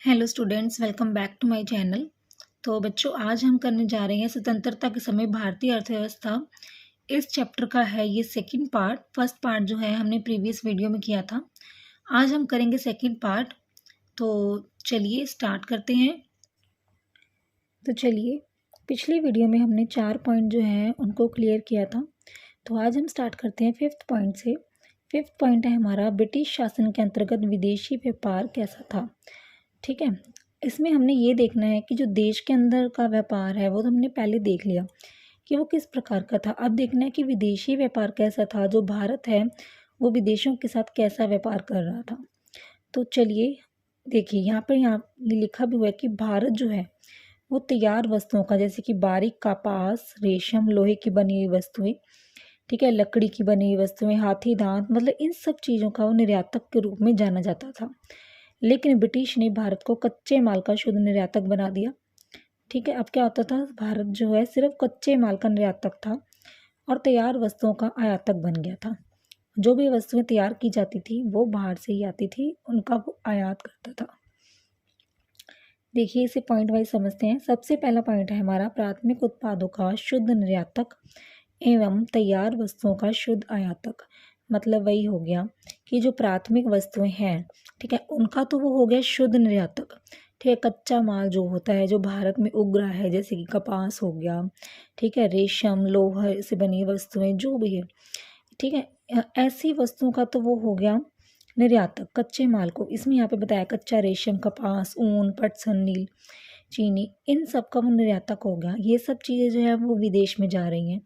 Hello students, welcome back to my channel. तो बच्चों, आज हम करने जा रहे हैं स्वतंत्रता के समय भारतीय अर्थव्यवस्था। इस चैप्टर का है ये सेकंड पार्ट। फर्स्ट पार्ट जो है हमने प्रीवियस वीडियो में किया था। आज हम करेंगे सेकंड पार्ट। तो चलिए स्टार्ट करते हैं। तो चलिए, पिछली वीडियो में हमने 4 पॉइंट जो हैं उनको क्लियर किया था। तो आज हम स्टार्ट करते हैं फिफ्थ पॉइंट से। फिफ्थ पॉइंट है हमारा, ब्रिटिश शासन के अंतर्गत विदेशी व्यापार कैसा था। ठीक है, इसमें हमने ये देखना है कि जो देश के अंदर का व्यापार है वो तो हमने पहले देख लिया कि वो किस प्रकार का था। अब देखना है कि विदेशी व्यापार कैसा था, जो भारत है वो विदेशों के साथ कैसा व्यापार कर रहा था। तो चलिए देखिए, यहाँ ये लिखा भी हुआ है कि भारत जो है वो तैयार वस्तुओं का, जैसे कि बारीक कपास, रेशम, लोहे की बनी हुई वस्तुएं, ठीक है, लकड़ी की बनी हुई वस्तुएं, हाथी दांत, मतलब इन सब चीज़ों का वो निर्यातक के रूप में जाना जाता था। लेकिन ब्रिटिश ने भारत को कच्चे माल का शुद्ध निर्यातक बना दिया। ठीक है, अब क्या होता था, भारत जो है सिर्फ कच्चे माल का निर्यातक था और तैयार वस्तुओं का आयातक बन गया था। जो भी वस्तुएं तैयार की जाती थी वो बाहर से ही आती थी, उनका वो आयात करता था। देखिए, इसे पॉइंट वाइज समझते हैं। सबसे पहला पॉइंट है हमारा, प्राथमिक उत्पादों का शुद्ध निर्यातक एवं तैयार वस्तुओं का शुद्ध आयातक। मतलब वही हो गया कि जो प्राथमिक वस्तुएं हैं, ठीक है, उनका तो वो हो गया शुद्ध निर्यातक। ठीक है, कच्चा माल जो होता है जो भारत में उग रहा है, जैसे कि कपास हो गया, ठीक है, रेशम, लोहा से बनी वस्तुएं जो भी है, ठीक है, ऐसी वस्तुओं का तो वो हो गया निर्यातक। कच्चे माल को इसमें यहाँ पे बताया, कच्चा रेशम, कपास, ऊन, पटसन, नील, चीनी, इन सब का वो निर्यातक हो गया। ये सब चीज़ें जो है वो विदेश में जा रही हैं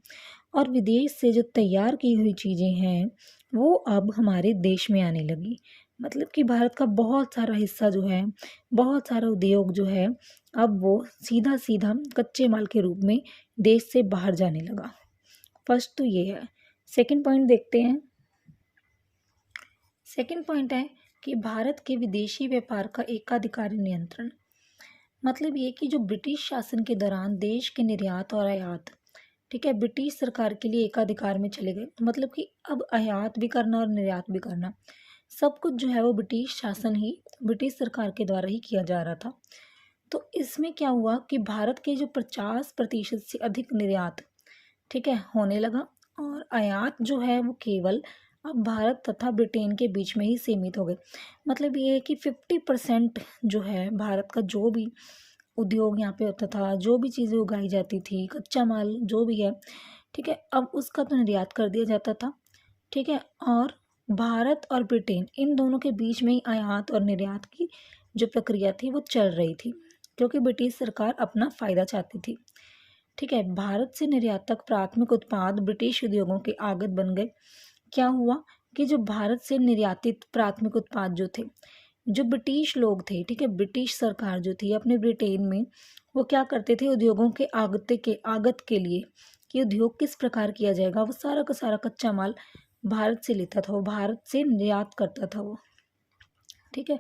और विदेश से जो तैयार की हुई चीज़ें हैं वो अब हमारे देश में आने लगी। मतलब कि भारत का बहुत सारा हिस्सा जो है, बहुत सारा उद्योग जो है, अब वो सीधा सीधा कच्चे माल के रूप में देश से बाहर जाने लगा। फर्स्ट तो ये है। सेकंड पॉइंट देखते हैं। सेकंड पॉइंट है कि भारत के विदेशी व्यापार का एकाधिकारी नियंत्रण। मतलब ये कि जो ब्रिटिश शासन के दौरान देश के निर्यात और आयात, ठीक है, ब्रिटिश सरकार के लिए एकाधिकार में चले गए। मतलब कि अब आयात भी करना और निर्यात भी करना, सब कुछ जो है वो ब्रिटिश शासन ही, ब्रिटिश सरकार के द्वारा ही किया जा रहा था। तो इसमें क्या हुआ कि भारत के जो 50% से अधिक निर्यात, ठीक है, होने लगा और आयात जो है वो केवल अब भारत तथा ब्रिटेन के बीच में ही सीमित हो गए। मतलब ये है कि 50% जो है भारत का जो भी उद्योग यहाँ पे होता था, जो भी चीज़ें उगाई जाती थी, कच्चा माल जो भी है, ठीक है, अब उसका तो निर्यात कर दिया जाता था। ठीक है, और भारत और ब्रिटेन इन दोनों के बीच में ही आयात और निर्यात की जो प्रक्रिया थी वो चल रही थी, क्योंकि ब्रिटिश सरकार अपना फ़ायदा चाहती थी। ठीक है, भारत से निर्यातक प्राथमिक उत्पाद ब्रिटिश उद्योगों के आगत बन गए। क्या हुआ कि जो भारत से निर्यातित प्राथमिक उत्पाद जो थे, जो ब्रिटिश लोग थे, ठीक है, ब्रिटिश सरकार जो थी अपने ब्रिटेन में, वो क्या करते थे, उद्योगों के आगत के लिए कि उद्योग किस प्रकार किया जाएगा, वो सारा का सारा कच्चा माल भारत से लेता था, वो भारत से निर्यात करता था वो। ठीक है,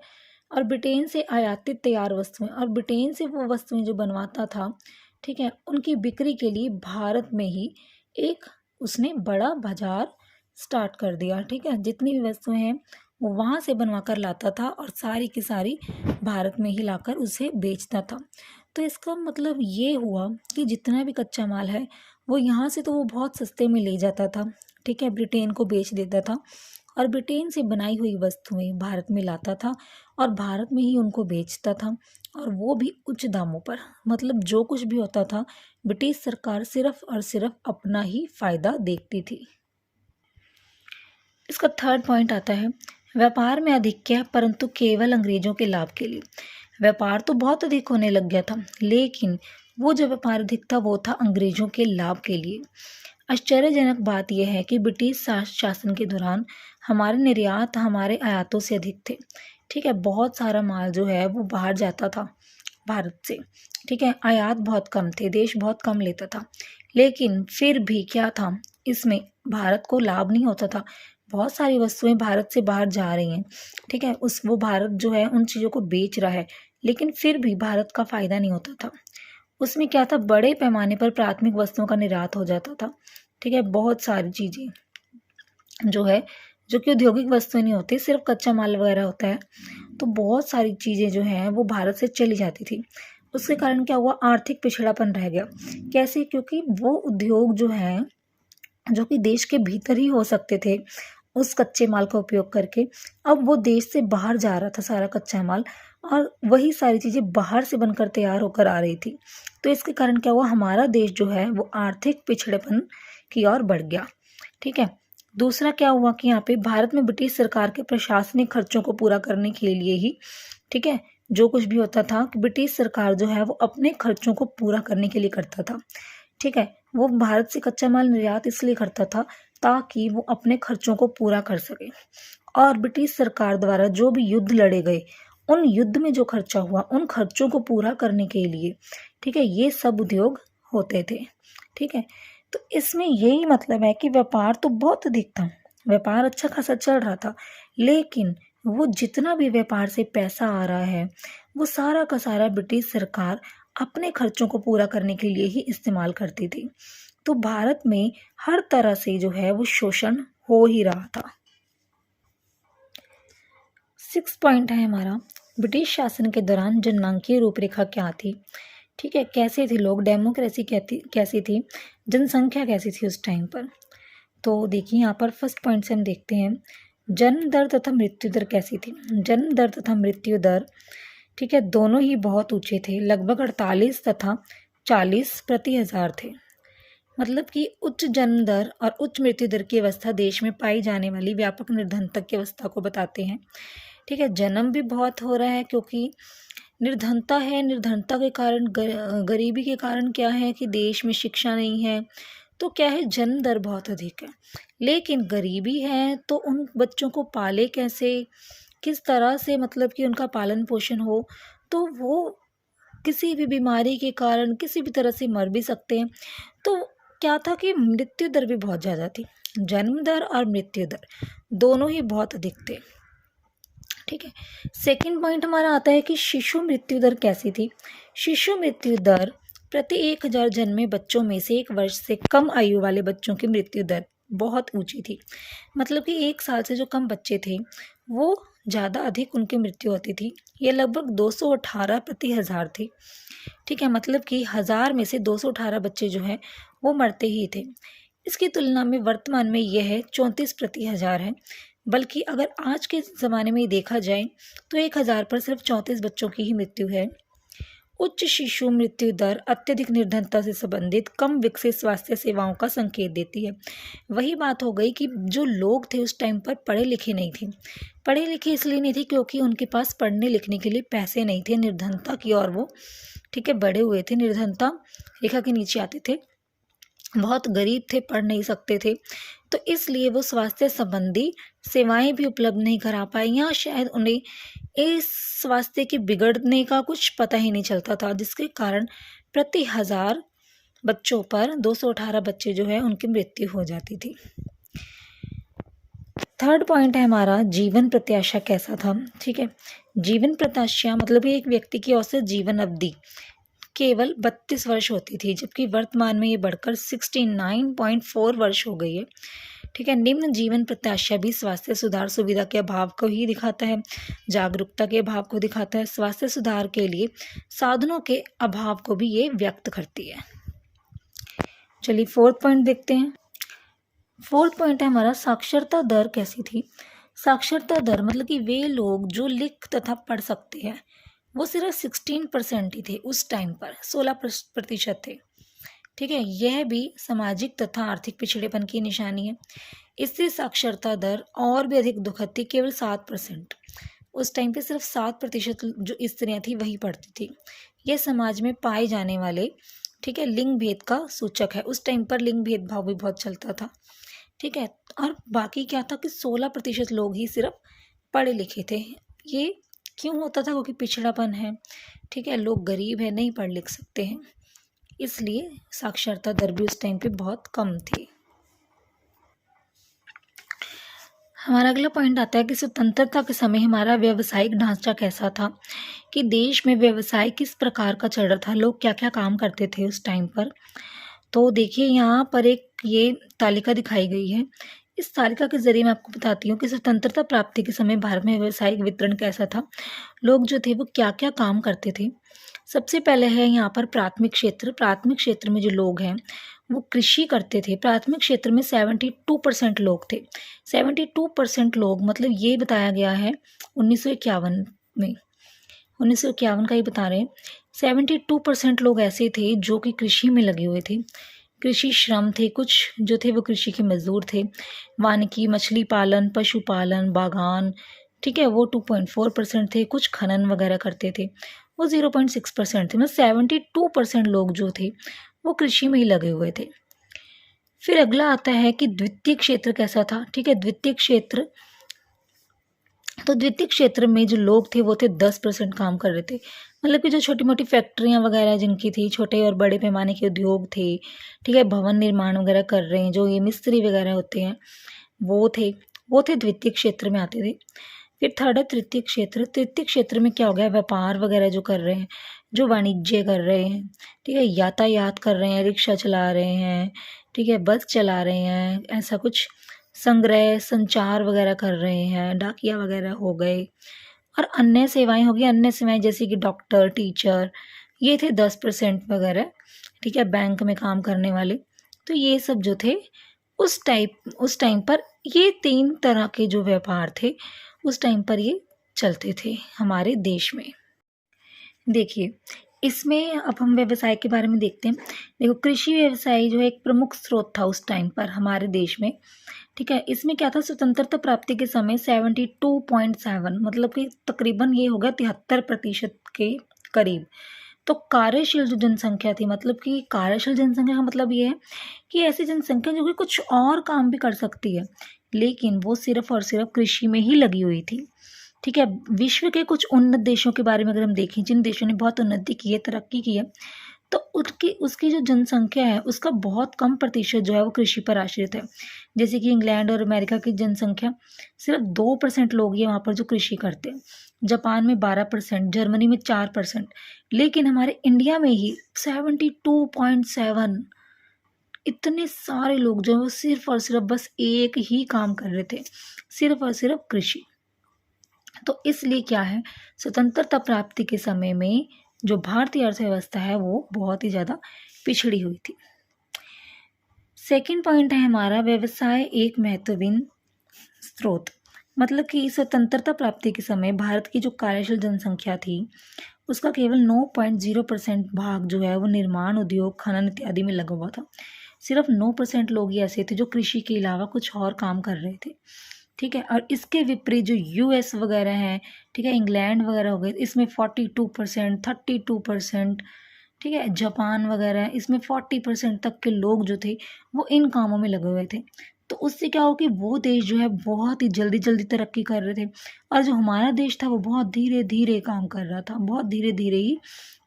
और ब्रिटेन से आयातित तैयार वस्तुएं, और ब्रिटेन से वो वस्तुएं जो बनवाता था, ठीक है, उनकी बिक्री के लिए भारत में ही एक उसने बड़ा बाजार स्टार्ट कर दिया। ठीक है, जितनी भी वस्तुएं हैं वो वहाँ से बनवा कर लाता था और सारी की सारी भारत में ही लाकर उसे बेचता था। तो इसका मतलब ये हुआ कि जितना भी कच्चा माल है वो यहाँ से तो वो बहुत सस्ते में ले जाता था, ठीक है, ब्रिटेन को बेच देता था, और ब्रिटेन से बनाई हुई वस्तुएं भारत में लाता था और भारत में ही उनको बेचता था, और वो भी उच्च दामों पर। मतलब जो कुछ भी होता था, ब्रिटिश सरकार सिर्फ और सिर्फ अपना ही फायदा देखती थी। इसका थर्ड पॉइंट आता है, व्यापार में अधिक्य परंतु केवल अंग्रेजों के लाभ के लिए। व्यापार तो बहुत अधिक होने लग गया था, लेकिन वो जो व्यापार अधिक था वो था अंग्रेजों के लाभ के लिए। आश्चर्यजनक बात यह है कि ब्रिटिश शासन के दौरान हमारे निर्यात हमारे आयातों से अधिक थे। ठीक है, बहुत सारा माल जो है वो बाहर जाता था भारत से, ठीक है, आयात बहुत कम थे, देश बहुत कम लेता था, लेकिन फिर भी क्या था, इसमें भारत को लाभ नहीं होता था। बहुत सारी वस्तुएं भारत से बाहर जा रही हैं, ठीक है, वो भारत जो है उन चीज़ों को बेच रहा है, लेकिन फिर भी भारत का फ़ायदा नहीं होता था। उसमें क्या था, बड़े पैमाने पर प्राथमिक वस्तुओं का निर्यात हो जाता था। ठीक है, बहुत सारी चीज़ें जो है जो कि औद्योगिक वस्तुएं नहीं होती, सिर्फ कच्चा माल वगैरह होता है। तो बहुत सारी चीज़ें जो हैं वो भारत से चली जाती थी। उसके कारण क्या हुआ, आर्थिक पिछड़ापन रह गया। कैसे? क्योंकि वो उद्योग जो हैं, जो कि देश के भीतर ही हो सकते थे उस कच्चे माल का उपयोग करके, अब वो देश से बाहर जा रहा था सारा कच्चा माल, और वही सारी चीज़ें बाहर से बनकर तैयार होकर आ रही थी। तो इसके कारण क्या हुआ, हमारा देश जो है वो आर्थिक पिछड़ेपन की ओर बढ़ गया। ठीक है। दूसरा क्या हुआ कि यहाँ पे भारत में ब्रिटिश सरकार के प्रशासनिक खर्चों को पूरा करने के लिए ही, ठीक है, जो कुछ भी होता था कि ब्रिटिश सरकार जो है वो अपने खर्चों को पूरा करने के लिए करता था। ठीक है। वो भारत से कच्चा माल निर्यात इसलिए करता था ताकि वो अपने खर्चों को पूरा कर सके। और ब्रिटिश सरकार द्वारा जो भी युद्ध लड़े गए, उन युद्ध में जो खर्चा हुआ, उन खर्चों को पूरा करने के लिए, ठीक है, ये सब उद्योग होते थे। ठीक है। तो इसमें यही मतलब है कि व्यापार तो बहुत अधिक था, व्यापार अच्छा खासा चल रहा था, लेकिन वो जितना भी व्यापार से पैसा आ रहा है वो सारा का सारा ब्रिटिश सरकार अपने खर्चों को पूरा करने के लिए ही इस्तेमाल करती थी। तो भारत में हर तरह से जो है वो शोषण हो ही रहा था। 6 पॉइंट है हमारा, ब्रिटिश शासन के दौरान जननांकीय रूपरेखा क्या थी। ठीक है, कैसे थे लोग, डेमोक्रेसी कैसी थी, जनसंख्या कैसी थी उस टाइम पर। तो देखिए यहाँ पर फर्स्ट पॉइंट से हम देखते हैं, जन्म दर तथा मृत्यु दर कैसी थी। जन्म दर तथा मृत्यु दर, ठीक है, दोनों ही बहुत ऊंचे थे, लगभग 48 तथा 40 प्रति हजार थे। मतलब कि उच्च जन्म दर और उच्च मृत्यु दर की अवस्था देश में पाई जाने वाली व्यापक निर्धनता की अवस्था को बताते हैं। ठीक है, जन्म भी बहुत हो रहा है क्योंकि निर्धनता है, निर्धनता के कारण गरीबी के कारण क्या है कि देश में शिक्षा नहीं है, तो क्या है, जन्म दर बहुत अधिक है। लेकिन गरीबी है तो उन बच्चों को पाले कैसे, किस तरह से, मतलब कि उनका पालन पोषण हो, तो वो किसी भी बीमारी के कारण किसी भी तरह से मर भी सकते हैं। तो क्या था कि मृत्यु दर भी बहुत ज़्यादा थी, जन्म दर और मृत्यु दर दोनों ही बहुत अधिक थे। ठीक है। सेकंड पॉइंट हमारा आता है कि शिशु मृत्यु दर कैसी थी। शिशु मृत्यु दर प्रति 1000 जन्मे बच्चों में से 1 वर्ष से कम आयु वाले बच्चों की मृत्यु दर बहुत ऊंची थी। मतलब कि 1 साल से जो कम बच्चे थे वो ज़्यादा अधिक उनकी मृत्यु होती थी। ये लगभग 218 प्रति 1000 थी। ठीक है, मतलब कि 1000 में से 218 बच्चे जो हैं वो मरते ही थे। इसकी तुलना में वर्तमान में यह 34 प्रति 1000 है। बल्कि अगर आज के ज़माने में देखा जाए तो 1000 पर सिर्फ 34 बच्चों की ही मृत्यु है। उच्च शिशु मृत्यु दर अत्यधिक निर्धनता से संबंधित कम विकसित स्वास्थ्य सेवाओं का संकेत देती है। वही बात हो गई कि जो लोग थे उस टाइम पर पढ़े लिखे नहीं थे। पढ़े लिखे इसलिए नहीं थे क्योंकि उनके पास पढ़ने लिखने के लिए पैसे नहीं थे, निर्धनता की ओर वो, ठीक है, बढ़े हुए थे, निर्धनता रेखा के नीचे आते थे, बहुत गरीब थे, पढ़ नहीं सकते थे। तो इसलिए वो स्वास्थ्य संबंधी सेवाएं भी उपलब्ध नहीं करा पाए, या शायद उन्हें इस स्वास्थ्य के बिगड़ने का कुछ पता ही नहीं चलता था, जिसके कारण प्रति 1000 बच्चों पर 218 बच्चे जो है उनकी मृत्यु हो जाती थी। थर्ड पॉइंट है हमारा, जीवन प्रत्याशा कैसा था। ठीक है, जीवन प्रत्याशा मतलब एक व्यक्ति की औसत जीवन अवधि केवल 32 वर्ष होती थी, जबकि वर्तमान में ये बढ़कर 69.4 वर्ष हो गई है। ठीक है, निम्न जीवन प्रत्याशा भी स्वास्थ्य सुधार सुविधा के अभाव को ही दिखाता है, जागरूकता के अभाव को दिखाता है, स्वास्थ्य सुधार के लिए साधनों के अभाव को भी ये व्यक्त करती है। चलिए फोर्थ पॉइंट देखते हैं। फोर्थ पॉइंट है हमारा, साक्षरता दर कैसी थी। साक्षरता दर मतलब कि वे लोग जो लिख तथा पढ़ सकते हैं वो सिर्फ 16% ही थे उस टाइम पर, 16% थे। ठीक है, यह भी सामाजिक तथा आर्थिक पिछड़ेपन की निशानी है। इससे साक्षरता दर और भी अधिक दुखद थी, केवल 7%। उस टाइम पे सिर्फ 7% जो स्त्रियां थी वही पढ़ती थी। यह समाज में पाए जाने वाले, ठीक है, लिंग भेद का सूचक है। उस टाइम पर लिंग भेदभाव भी बहुत चलता था। ठीक है, और बाकी क्या था कि 16% लोग ही सिर्फ पढ़े लिखे थे। ये क्यों होता था? क्योंकि पिछड़ापन है, ठीक है, लोग गरीब है, नहीं पढ़ लिख सकते हैं, इसलिए साक्षरता दर भी उस टाइम पे बहुत कम थी। हमारा अगला पॉइंट आता है कि स्वतंत्रता के समय हमारा व्यावसायिक ढांचा कैसा था, कि देश में व्यवसाय किस प्रकार का चल रहा था, लोग क्या क्या काम करते थे उस टाइम पर। तो देखिए यहाँ पर एक ये तालिका दिखाई गई है, इस तालिका के ज़रिए मैं आपको बताती हूँ कि स्वतंत्रता प्राप्ति के समय भारत में व्यावसायिक वितरण कैसा था। लोग जो थे वो क्या-क्या काम करते थे। सबसे पहले है यहाँ पर प्राथमिक क्षेत्र। प्राथमिक क्षेत्र में जो लोग हैं, वो कृषि करते थे। प्राथमिक क्षेत्र में 72% लोग थे। 72% लोग मतलब ये बताया गया है 1951 में। 1951 का ही बता रहे हैं। 72% लोग ऐसे थे जो कि कृषि में लगे हुए थे। कृषि श्रम थे, कुछ जो थे वो कृषि के मज़दूर थे। वानिकी, मछली पालन, पशुपालन, बागान, ठीक है, वो 2.4% थे। कुछ खनन वगैरह करते थे, वो 0.6% थे। मतलब 72% लोग जो थे वो कृषि में ही लगे हुए थे। फिर अगला आता है कि द्वितीय क्षेत्र कैसा था, ठीक है। द्वितीय क्षेत्र, तो द्वितीय क्षेत्र में जो लोग थे वो थे 10% काम कर रहे थे। मतलब कि जो छोटी-मोटी फैक्ट्रियाँ वगैरह जिनकी थी, छोटे और बड़े पैमाने के उद्योग थे, ठीक है, भवन निर्माण वगैरह कर रहे हैं, जो ये मिस्त्री वगैरह होते हैं, वो थे द्वितीय क्षेत्र में आते थे। फिर थर्ड है तृतीय क्षेत्र। तृतीय क्षेत्र में क्या हो गया, व्यापार वगैरह जो कर रहे हैं, जो वाणिज्य कर रहे हैं, ठीक है, यातायात कर रहे हैं, रिक्शा चला रहे हैं, ठीक है, बस चला रहे हैं, ऐसा कुछ संग्रह, संचार वगैरह कर रहे हैं, डाकिया वगैरह हो गए, और अन्य सेवाएँ हो गई। अन्य सेवाएँ जैसे कि डॉक्टर, टीचर, ये थे 10% वगैरह, ठीक है, बैंक में काम करने वाले। तो ये सब जो थे उस टाइम पर ये 3 तरह के जो व्यापार थे, उस टाइम पर ये चलते थे हमारे देश में। देखिए, इसमें अब हम व्यवसाय के बारे में देखते हैं। देखो, कृषि व्यवसाय जो है एक प्रमुख स्रोत था उस टाइम पर हमारे देश में, ठीक है। इसमें क्या था, स्वतंत्रता प्राप्ति के समय 72.7 मतलब कि तकरीबन ये हो गया 73% के करीब। तो कार्यशील जो जनसंख्या थी, मतलब कि कार्यशील जनसंख्या का मतलब ये है कि ऐसी जनसंख्या जो कि कुछ और काम भी कर सकती है, लेकिन वो सिर्फ़ और सिर्फ़ कृषि में ही लगी हुई थी, ठीक है। विश्व के कुछ उन्नत देशों के बारे में अगर हम देखें, जिन देशों ने बहुत उन्नति की है, तरक्की की है, तो उनकी उसकी जो जनसंख्या है, उसका बहुत कम प्रतिशत जो है वो कृषि पर आश्रित है। जैसे कि इंग्लैंड और अमेरिका की जनसंख्या सिर्फ 2% लोग ही वहाँ पर जो कृषि करते हैं। जापान में 12%, जर्मनी में 4%, लेकिन हमारे इंडिया में ही 72.7 इतने सारे लोग जो हैं वो सिर्फ और सिर्फ बस एक ही काम कर रहे थे, सिर्फ और सिर्फ कृषि। तो इसलिए क्या है, स्वतंत्रता प्राप्ति के समय में जो भारतीय अर्थव्यवस्था है वो बहुत ही ज़्यादा पिछड़ी हुई थी। सेकंड पॉइंट है हमारा, व्यवसाय एक महत्वहीन स्रोत। मतलब कि स्वतंत्रता प्राप्ति के समय भारत की जो कार्यशील जनसंख्या थी, उसका केवल 9.0% भाग जो है वो निर्माण उद्योग, खनन इत्यादि में लगा हुआ था। सिर्फ 9% लोग ही ऐसे थे जो कृषि के अलावा कुछ और काम कर रहे थे, ठीक है। और इसके विपरीत जो यूएस वगैरह हैं, ठीक है, इंग्लैंड वगैरह हो गए, इसमें 42%, 32%, ठीक है, जापान वगैरह, इसमें 40% तक के लोग जो थे वो इन कामों में लगे हुए थे। तो उससे क्या हो कि वो देश जो है बहुत ही जल्दी जल्दी तरक्की कर रहे थे, और जो हमारा देश था वो बहुत धीरे धीरे काम कर रहा था, बहुत धीरे धीरे ही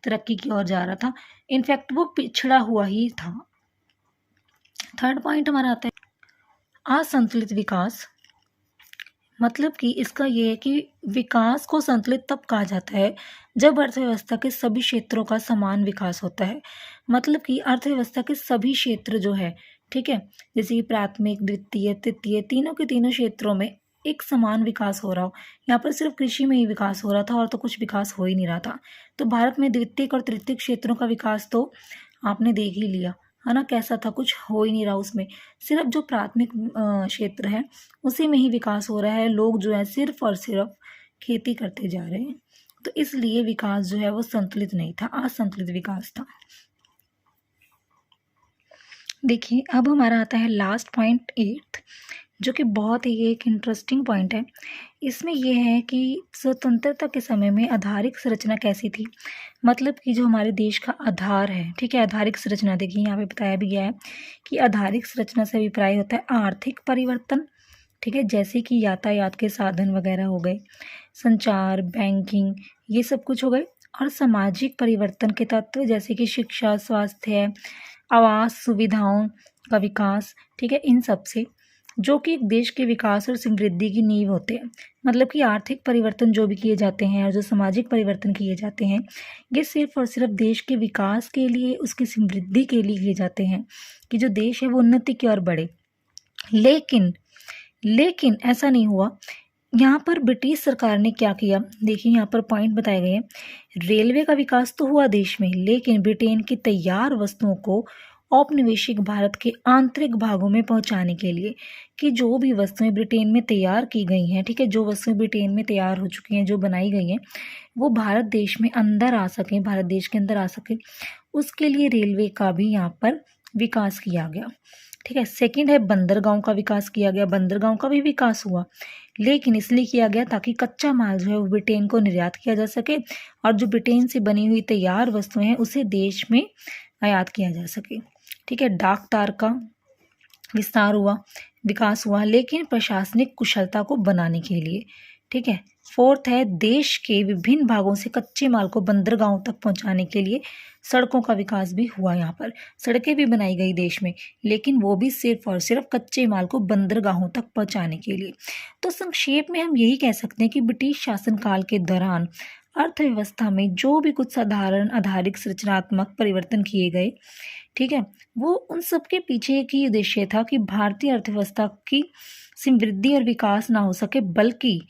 तरक्की की ओर जा रहा था। इनफैक्ट वो पिछड़ा हुआ ही था। थर्ड पॉइंट हमारा आता है असंतुलित विकास। मतलब कि इसका ये है कि विकास को संतुलित तब कहा जाता है जब अर्थव्यवस्था के सभी क्षेत्रों का समान विकास होता है। मतलब कि अर्थव्यवस्था के सभी क्षेत्र जो है, ठीक है, जैसे कि प्राथमिक, द्वितीय, तृतीय, तीनों के तीनों क्षेत्रों में एक समान विकास हो रहा हो। यहाँ पर सिर्फ कृषि में ही विकास हो रहा था और तो कुछ विकास हो ही नहीं रहा था। तो भारत में द्वितीय और तृतीय क्षेत्रों का विकास तो आपने देख ही लिया, है ना, कैसा था, कुछ हो ही नहीं रहा उसमें। सिर्फ जो प्राथमिक क्षेत्र है उसी में ही विकास हो रहा है। लोग जो है सिर्फ और सिर्फ खेती करते जा रहे हैं। तो इसलिए विकास जो है वो संतुलित नहीं था, असंतुलित विकास था। देखिए, अब हमारा आता है लास्ट पॉइंट 8, जो कि बहुत ही एक इंटरेस्टिंग पॉइंट है। इसमें ये है कि स्वतंत्रता के समय में आधारिक संरचना कैसी थी। मतलब कि जो हमारे देश का आधार है, ठीक है, आधारिक संरचना, देखिए यहाँ पे बताया भी गया है कि आधारिक संरचना से अभिप्राय होता है आर्थिक परिवर्तन, ठीक है, जैसे कि यातायात के साधन वगैरह हो गए, संचार, बैंकिंग, ये सब कुछ हो गए, और सामाजिक परिवर्तन के तत्व जैसे कि शिक्षा, स्वास्थ्य, आवास सुविधाओं का विकास, ठीक है, इन सब से, जो कि एक देश के विकास और समृद्धि की नींव होते हैं। मतलब कि आर्थिक परिवर्तन जो भी किए जाते हैं और जो सामाजिक परिवर्तन किए जाते हैं, ये सिर्फ और सिर्फ देश के विकास के लिए, उसकी समृद्धि के लिए किए जाते हैं कि जो देश है वो उन्नति की ओर बढ़े। लेकिन लेकिन ऐसा नहीं हुआ। यहाँ पर ब्रिटिश सरकार ने क्या किया, देखिए यहाँ पर पॉइंट बताए गए हैं। रेलवे का विकास तो हुआ देश में, लेकिन ब्रिटेन की तैयार वस्तुओं को औपनिवेशिक भारत के आंतरिक भागों में पहुंचाने के लिए, कि जो भी वस्तुएं ब्रिटेन में तैयार की गई हैं, ठीक है, जो वस्तुएं ब्रिटेन में तैयार हो चुकी हैं, जो बनाई गई हैं, वो भारत देश में अंदर आ सकें, भारत देश के अंदर आ सके, उसके लिए रेलवे का भी यहाँ पर विकास किया गया। ठीक है, सेकंड है बंदरगांव का विकास किया गया। बंदरगांव का भी विकास हुआ, लेकिन इसलिए किया गया ताकि कच्चा माल जो है वो ब्रिटेन को निर्यात किया जा सके, और जो ब्रिटेन से बनी हुई तैयार वस्तुएं हैं उसे देश में आयात किया जा सके। ठीक है, डाक तार का विस्तार हुआ, विकास हुआ, लेकिन प्रशासनिक कुशलता को बनाने के लिए। ठीक है, फोर्थ है देश के विभिन्न भागों से कच्चे माल को बंदरगाहों तक पहुंचाने के लिए सड़कों का विकास भी हुआ। यहाँ पर सड़कें भी बनाई गई देश में, लेकिन वो भी सिर्फ और सिर्फ कच्चे माल को बंदरगाहों तक पहुंचाने के लिए। तो संक्षेप में हम यही कह सकते हैं कि ब्रिटिश शासनकाल के दौरान अर्थव्यवस्था में जो भी कुछ साधारण आधारिक संरचनात्मक परिवर्तन किए गए, ठीक है, वो उन सब के पीछे एक ही उद्देश्य था कि भारतीय अर्थव्यवस्था की समृद्धि और विकास ना हो सके, बल्कि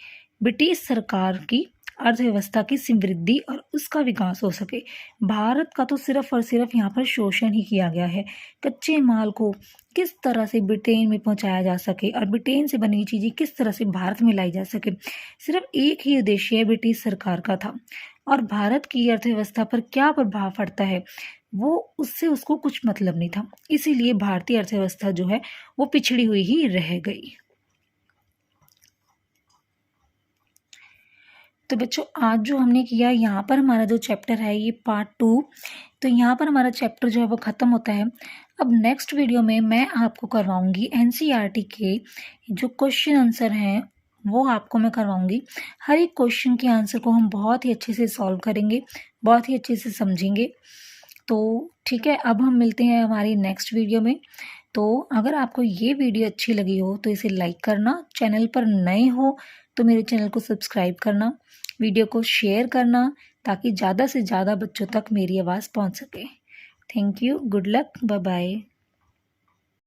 ब्रिटिश सरकार की अर्थव्यवस्था की समृद्धि और उसका विकास हो सके। भारत का तो सिर्फ और सिर्फ यहाँ पर शोषण ही किया गया है। कच्चे माल को किस तरह से ब्रिटेन में पहुंचाया जा सके और ब्रिटेन से बनी हुई चीज़ें किस तरह से भारत में लाई जा सके, सिर्फ एक ही उद्देश्य ब्रिटिश सरकार का था। और भारत की अर्थव्यवस्था पर क्या प्रभाव पड़ता है वो उससे उसको कुछ मतलब नहीं था, इसीलिए भारतीय अर्थव्यवस्था जो है वो पिछड़ी हुई ही रह गई। तो बच्चों आज जो हमने किया, यहाँ पर हमारा जो चैप्टर है ये पार्ट 2, तो यहाँ पर हमारा चैप्टर जो है वो ख़त्म होता है। अब नेक्स्ट वीडियो में मैं आपको करवाऊँगी एनसीईआरटी के जो क्वेश्चन आंसर हैं वो आपको मैं करवाऊँगी। हर एक क्वेश्चन के आंसर को हम बहुत ही अच्छे से सॉल्व करेंगे, बहुत ही अच्छे से समझेंगे। तो ठीक है, अब हम मिलते हैं हमारी नेक्स्ट वीडियो में। तो अगर आपको ये वीडियो अच्छी लगी हो तो इसे लाइक करना, चैनल पर नए हो तो मेरे चैनल को सब्सक्राइब करना, वीडियो को शेयर करना, ताकि ज़्यादा से ज़्यादा बच्चों तक मेरी आवाज़ पहुंच सके। Thank you, good luck, bye bye.